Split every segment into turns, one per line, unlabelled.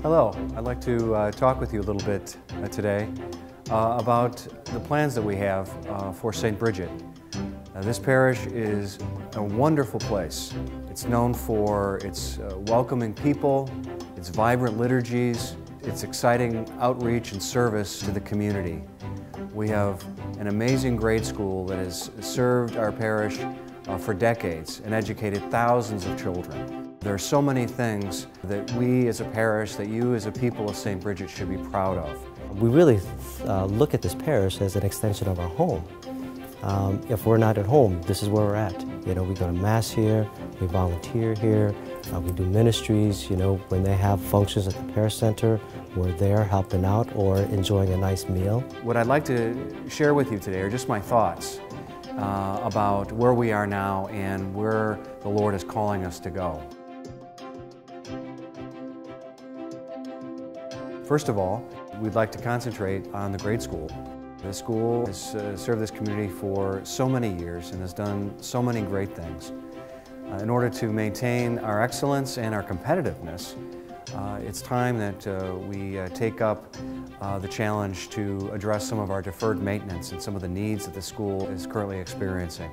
Hello, I'd like to talk with you a little bit today about the plans that we have for St. Bridget. This parish is a wonderful place. It's known for its welcoming people, its vibrant liturgies, its exciting outreach and service to the community. We have an amazing grade school that has served our parish for decades and educated thousands of children. There are so many things that we as a parish, that you as a people of St. Bridget should be proud of.
We really look at this parish as an extension of our home. If we're not at home, this is where we're at. You know, we go to Mass here, we volunteer here, we do ministries. You know, when they have functions at the parish center, we're there helping out or enjoying a nice meal. What
I'd like to share with you today are just my thoughts about where we are now and where the Lord is calling us to go. First of all, we'd like to concentrate on the grade school. The school has served this community for so many years and has done so many great things. In order to maintain our excellence and our competitiveness, it's time that we take up the challenge to address some of our deferred maintenance and some of the needs that the school is currently experiencing.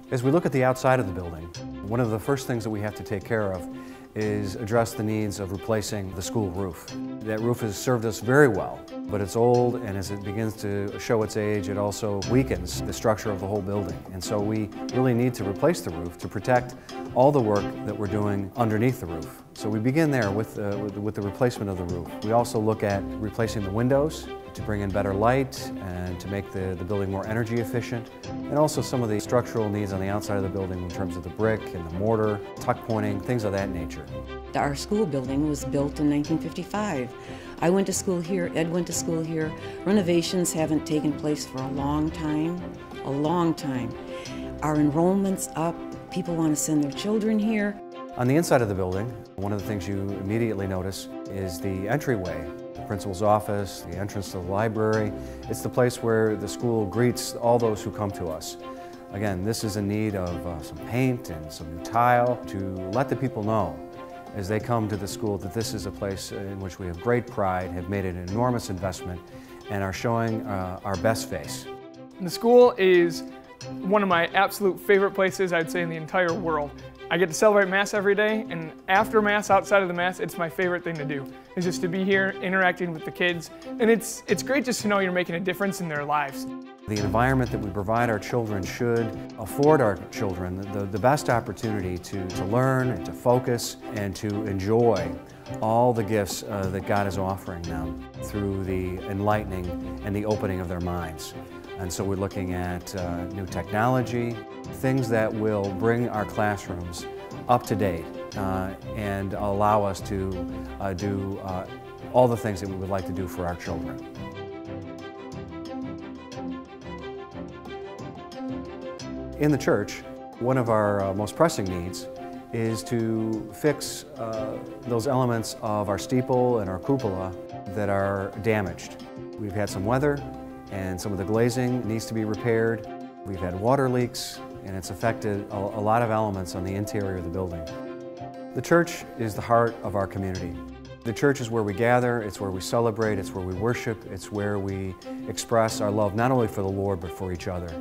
As we look at the outside of the building, one of the first things that we have to take care of is address the needs of replacing the school roof. That roof has served us very well, but it's old, and as it begins to show its age, it also weakens the structure of the whole building. And so we really need to replace the roof to protect all the work that we're doing underneath the roof. So we begin there with the replacement of the roof. We also look at replacing the windows to bring in better light and to make the building more energy efficient, and also some of the structural needs on the outside of the building in terms of the brick and the mortar, tuck pointing, things of that nature.
Our school building was built in 1955. I went to school here, Ed went to school here. Renovations haven't taken place for a long time, a long time. Our enrollment's up, people want to send their children here.
On the inside of the building, one of the things you immediately notice is the entryway. The principal's office, the entrance to the library. It's the place where the school greets all those who come to us. Again, this is in need of some paint and some new tile to let the people know as they come to the school that this is a place in which we have great pride, have made an enormous investment, and are showing our best face.
The school is one of my absolute favorite places, I'd say, in the entire world. I get to celebrate Mass every day, and after Mass, outside of the Mass, it's my favorite thing to do. It's just to be here, interacting with the kids, and it's great just to know you're making a difference in their lives.
The environment that we provide our children should afford our children the best opportunity to learn and to focus and to enjoy all the gifts that God is offering them through the enlightening and the opening of their minds. And so we're looking at new technology, things that will bring our classrooms up to date and allow us to do all the things that we would like to do for our children. In the church, one of our most pressing needs is to fix those elements of our steeple and our cupola that are damaged. We've had some weather, and some of the glazing needs to be repaired. We've had water leaks, and it's affected a lot of elements on the interior of the building. The church is the heart of our community. The church is where we gather, it's where we celebrate, it's where we worship, it's where we express our love not only for the Lord but for each other.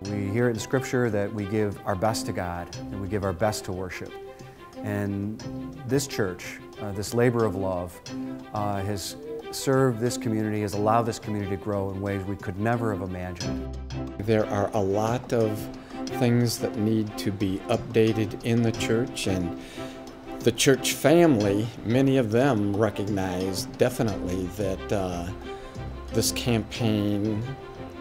We hear it in Scripture that we give our best to God and we give our best to worship. And this church, this labor of love, has served this community, has allowed this community to grow in ways we could never have imagined.
There are a lot of things that need to be updated in the church, and the church family, many of them recognize definitely that this campaign,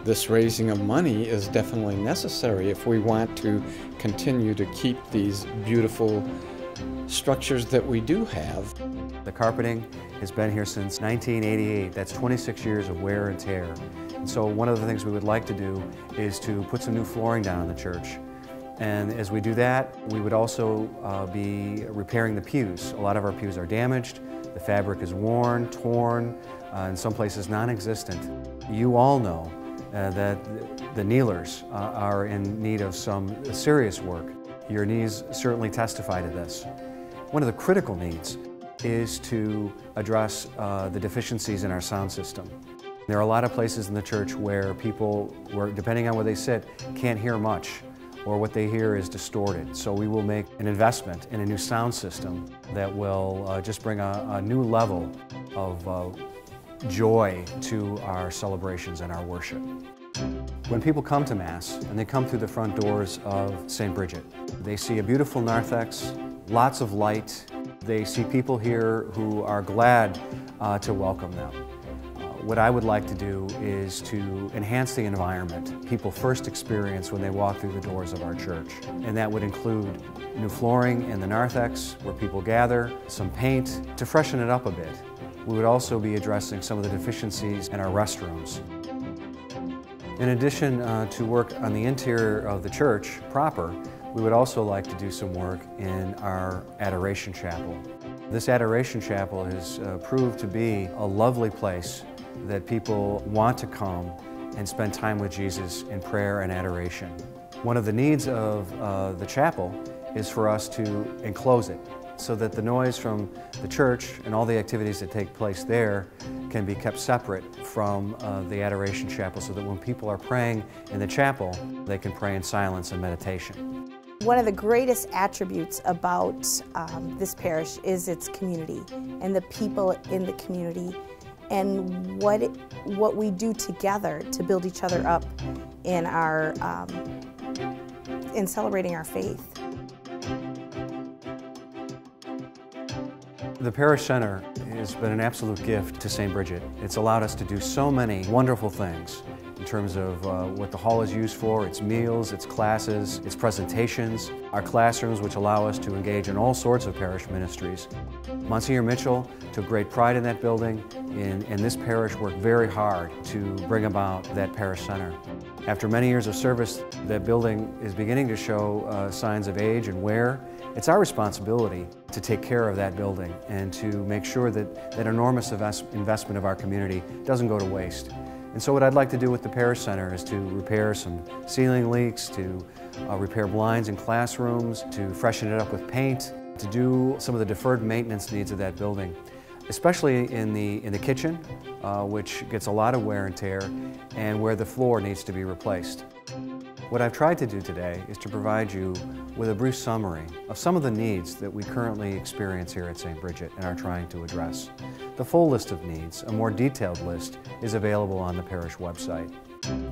this raising of money is definitely necessary if we want to continue to keep these beautiful structures that we do have.
The carpeting has been here since 1988. That's 26 years of wear and tear. And so one of the things we would like to do is to put some new flooring down in the church. And as we do that, we would also be repairing the pews. A lot of our pews are damaged. The fabric is worn, torn, in some places non-existent. You all know that the kneelers are in need of some serious work. Your knees certainly testify to this. One of the critical needs is to address the deficiencies in our sound system. There are a lot of places in the church where people, depending on where they sit, can't hear much, or what they hear is distorted. So we will make an investment in a new sound system that will just bring a new level of joy to our celebrations and our worship. When people come to Mass, and they come through the front doors of St. Bridget, they see a beautiful narthex, lots of light. They see people here who are glad to welcome them. What I would like to do is to enhance the environment people first experience when they walk through the doors of our church. And that would include new flooring in the narthex where people gather, some paint to freshen it up a bit. We would also be addressing some of the deficiencies in our restrooms. In addition to work on the interior of the church proper, we would also like to do some work in our Adoration Chapel. This Adoration Chapel has proved to be a lovely place that people want to come and spend time with Jesus in prayer and adoration. One of the needs of the chapel is for us to enclose it so that the noise from the church and all the activities that take place there can be kept separate from the Adoration Chapel, so that when people are praying in the chapel, they can pray in silence and meditation.
One of the greatest attributes about this parish is its community and the people in the community, and what we do together to build each other up in our in celebrating our faith.
The Parish Center has been an absolute gift to St. Bridget. It's allowed us to do so many wonderful things in terms of what the hall is used for, its meals, its classes, its presentations, our classrooms, which allow us to engage in all sorts of parish ministries. Monsignor Mitchell took great pride in that building, and this parish worked very hard to bring about that parish center. After many years of service, that building is beginning to show signs of age and wear. It's our responsibility to take care of that building and to make sure that that enormous investment of our community doesn't go to waste. And so what I'd like to do with the Parish Center is to repair some ceiling leaks, to repair blinds in classrooms, to freshen it up with paint, to do some of the deferred maintenance needs of that building, especially in the kitchen, which gets a lot of wear and tear, and where the floor needs to be replaced. What I've tried to do today is to provide you with a brief summary of some of the needs that we currently experience here at St. Bridget and are trying to address. The full list of needs, a more detailed list, is available on the parish website.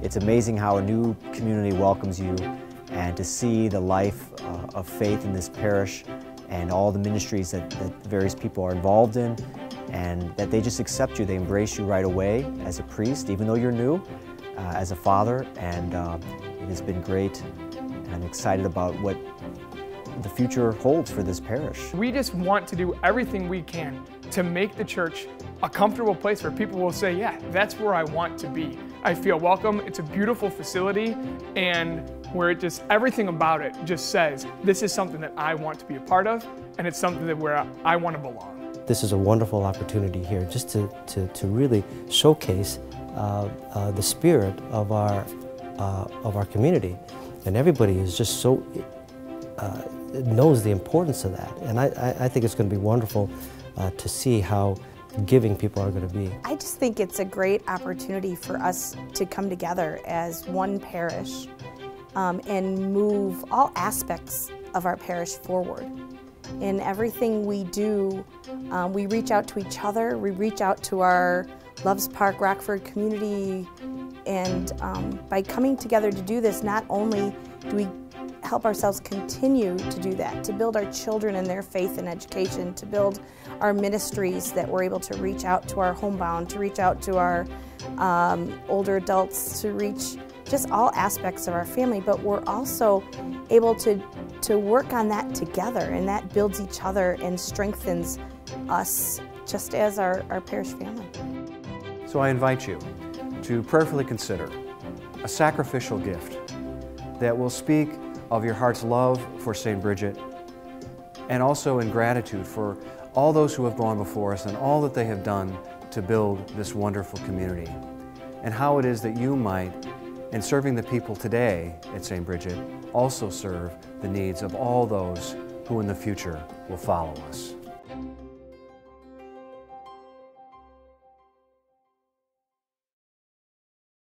It's amazing how a new community welcomes you, and to see the life of faith in this parish and all the ministries that various people are involved in, and that they just accept you, they embrace you right away as a priest, even though you're new, as a father, and it has been great. And I'm excited about what the future holds for this parish.
We just want to do everything we can to make the church a comfortable place where people will say, yeah, that's where I want to be. I feel welcome, it's a beautiful facility, and where it just, everything about it just says, this is something that I want to be a part of, and it's something that where I want to belong.
This is a wonderful opportunity here just to really showcase the spirit of our community. And everybody is just so, knows the importance of that. And I think it's going to be wonderful to see how giving people are going to be.
I just think it's a great opportunity for us to come together as one parish and move all aspects of our parish forward. In everything we do, we reach out to each other, we reach out to our Loves Park Rockford community, and by coming together to do this, not only do we help ourselves continue to do that, to build our children in their faith and education, to build our ministries that we're able to reach out to our homebound, to reach out to our older adults, to reach just all aspects of our family, but we're also able to work on that together, and that builds each other and strengthens us just as our parish family.
So I invite you to prayerfully consider a sacrificial gift that will speak of your heart's love for St. Bridget and also in gratitude for all those who have gone before us and all that they have done to build this wonderful community, and how it is that you might, in serving the people today at St. Bridget, also serve the needs of all those who in the future will follow us.